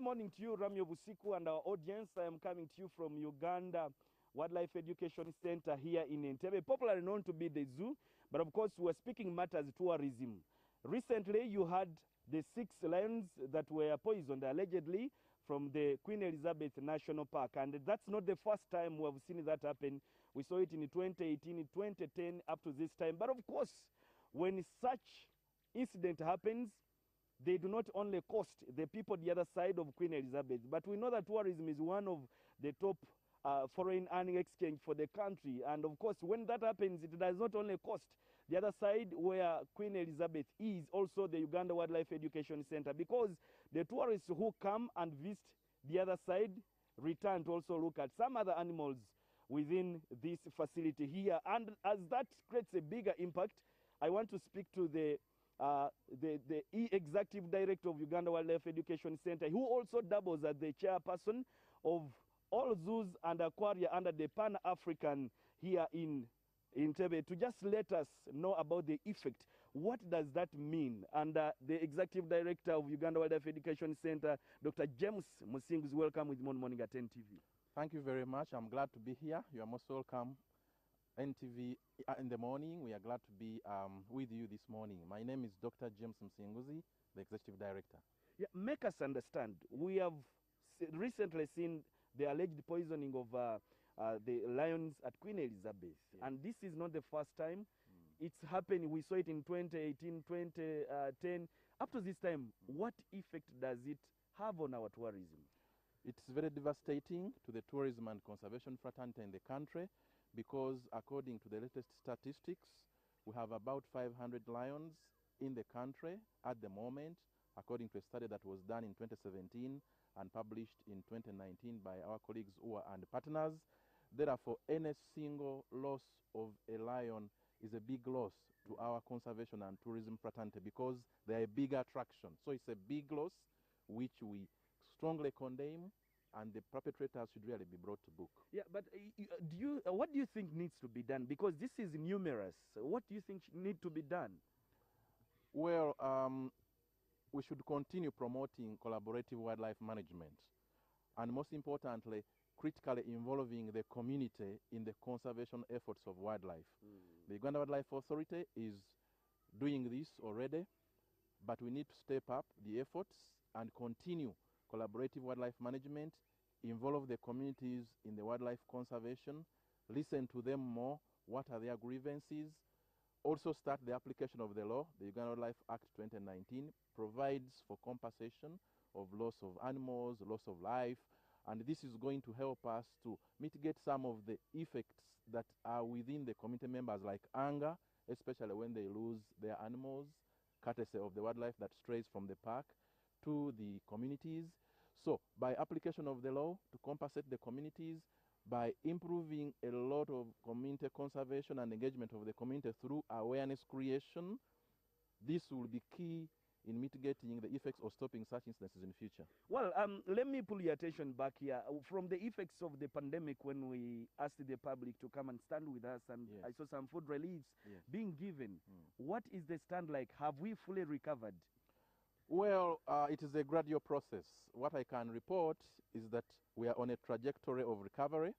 morning to you, Ramyo Busiku, and our audience. I am coming to you from Uganda Wildlife Education Center here in Entebbe, popularly known to be the zoo, but of course we're speaking matters tourism. Recently, you had the 6 lions that were poisoned, allegedly, from the Queen Elizabeth National Park, and that's not the first time we have seen that happen. We saw it in 2018, 2010, up to this time. But of course, when such incident happens, they do not only cost the people the other side of Queen Elizabeth, but we know that tourism is one of the top foreign earning exchange for the country. And of course, when that happens, it does not only cost the other side where Queen Elizabeth is, also the Uganda Wildlife Education Center, because the tourists who come and visit the other side return to also look at some other animals within this facility here. And as that creates a bigger impact, I want to speak to the executive director of Uganda Wildlife Education Center, who also doubles as the chairperson of all zoos and aquaria under the Pan-African here in Entebbe, to just let us know about the effect. What does that mean? And the executive director of Uganda Wildlife Education Center, Dr. James Musingu, is welcome with Morning at NTV. Thank you very much. I'm glad to be here. You are most welcome. NTV in the morning. We are glad to be with you this morning. My name is Dr. James Msinguzi, the Executive Director. Yeah, make us understand. We have recently seen the alleged poisoning of the lions at Queen Elizabeth. Yes. And this is not the first time. It's happened. We saw it in 2018, 2010. Up to this time, what effect does it have on our tourism? It's very devastating to the tourism and conservation fraternity in the country, because according to the latest statistics, we have about 500 lions in the country at the moment, according to a study that was done in 2017 and published in 2019 by our colleagues and partners. Therefore, any single loss of a lion is a big loss to our conservation and tourism fraternity, because they are a big attraction. So it's a big loss which we strongly condemn, and the perpetrators should really be brought to book. Yeah, but what do you think needs to be done? Because this is numerous. What do you think need to be done? Well, we should continue promoting collaborative wildlife management, and most importantly, critically involving the community in the conservation efforts of wildlife. The Uganda Wildlife Authority is doing this already, but we need to step up the efforts and continue collaborative wildlife management, involve the communities in the wildlife conservation, listen to them more, what are their grievances, also start the application of the law. The Uganda Wildlife Act 2019 provides for compensation of loss of animals, loss of life, and this is going to help us to mitigate some of the effects that are within the community members, like anger, especially when they lose their animals, courtesy of the wildlife that strays from the park to the communities. So by application of the law to compensate the communities, by improving a lot of community conservation and engagement of the community through awareness creation, this will be key in mitigating the effects of stopping such instances in the future. Well, let me pull your attention back here. From the effects of the pandemic, when we asked the public to come and stand with us, and yes, I saw some food reliefs being given. What is the stand like? Have we fully recovered? Well, it is a gradual process. What I can report is that we are on a trajectory of recovery.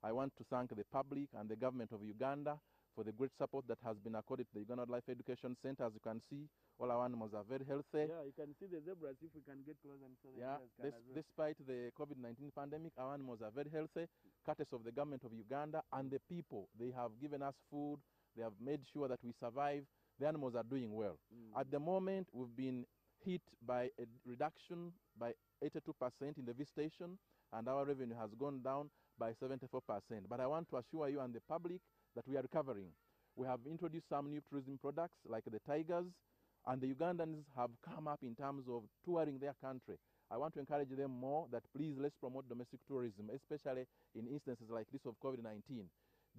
I want to thank the public and the government of Uganda for the great support that has been accorded to the Uganda Wildlife Education Center. As you can see, all our animals are very healthy. Yeah, you can see the zebras if we can get closer and so despite the COVID-19 pandemic, our animals are very healthy, courtesy of the government of Uganda and the people. They have given us food. They have made sure that we survive. The animals are doing well. At the moment, we've been hit by a reduction by 82% in the visitation, and our revenue has gone down by 74%. But I want to assure you and the public that we are recovering. We have introduced some new tourism products like the tigers, and the Ugandans have come up in terms of touring their country. I want to encourage them more that please let's promote domestic tourism, especially in instances like this of COVID-19.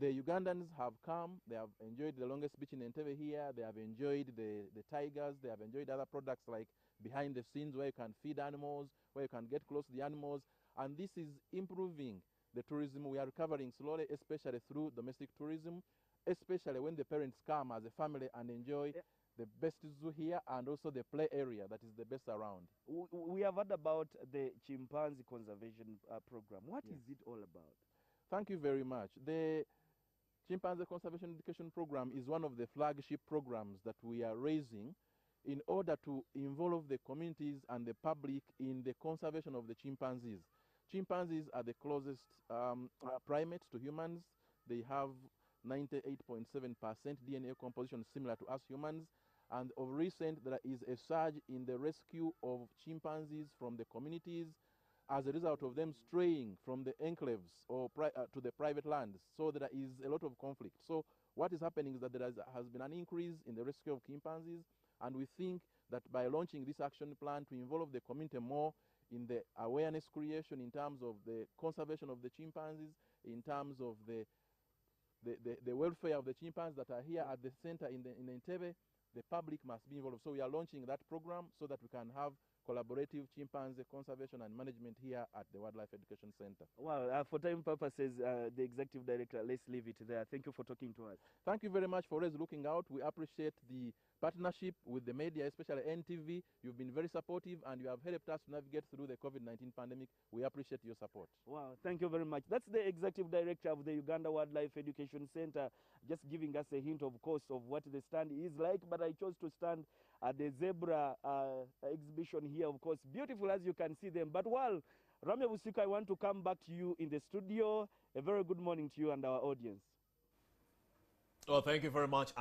The Ugandans have come, they have enjoyed the longest beach in Entebbe here, they have enjoyed the tigers, they have enjoyed other products like behind the scenes where you can feed animals, where you can get close to the animals, and this is improving the tourism. We are recovering slowly, especially through domestic tourism, especially when the parents come as a family and enjoy the best zoo here and also the play area that is the best around. We have heard about the chimpanzee conservation program. What Yes. is it all about? Thank you very much. The Chimpanzee Conservation Education Program is one of the flagship programs that we are raising in order to involve the communities and the public in the conservation of the chimpanzees. Chimpanzees are the closest primates to humans. They have 98.7% DNA composition similar to us humans. And of recent, there is a surge in the rescue of chimpanzees from the communities as a result of them straying from the enclaves or to the private lands. So there is a lot of conflict. So what is happening is that there has been an increase in the rescue of chimpanzees, and we think that by launching this action plan to involve the community more in the awareness creation in terms of the conservation of the chimpanzees, in terms of the welfare of the chimpanzees that are here at the center in Entebbe, the public must be involved. So we are launching that program so that we can have collaborative chimpanzee conservation and management here at the Wildlife Education Center. Well, for time purposes, the executive director, let's leave it there. Thank you for talking to us. Thank you very much for always looking out. We appreciate the partnership with the media, especially NTV. You've been very supportive and you have helped us to navigate through the COVID-19 pandemic. We appreciate your support. Wow, thank you very much. That's the executive director of the Uganda Wildlife Education Center, just giving us a hint, of course, of what the stand is like. But I chose to stand at the zebra exhibition here, of course, beautiful as you can see them. But while Ramya Busika, I want to come back to you in the studio. A very good morning to you and our audience. Well, thank you very much.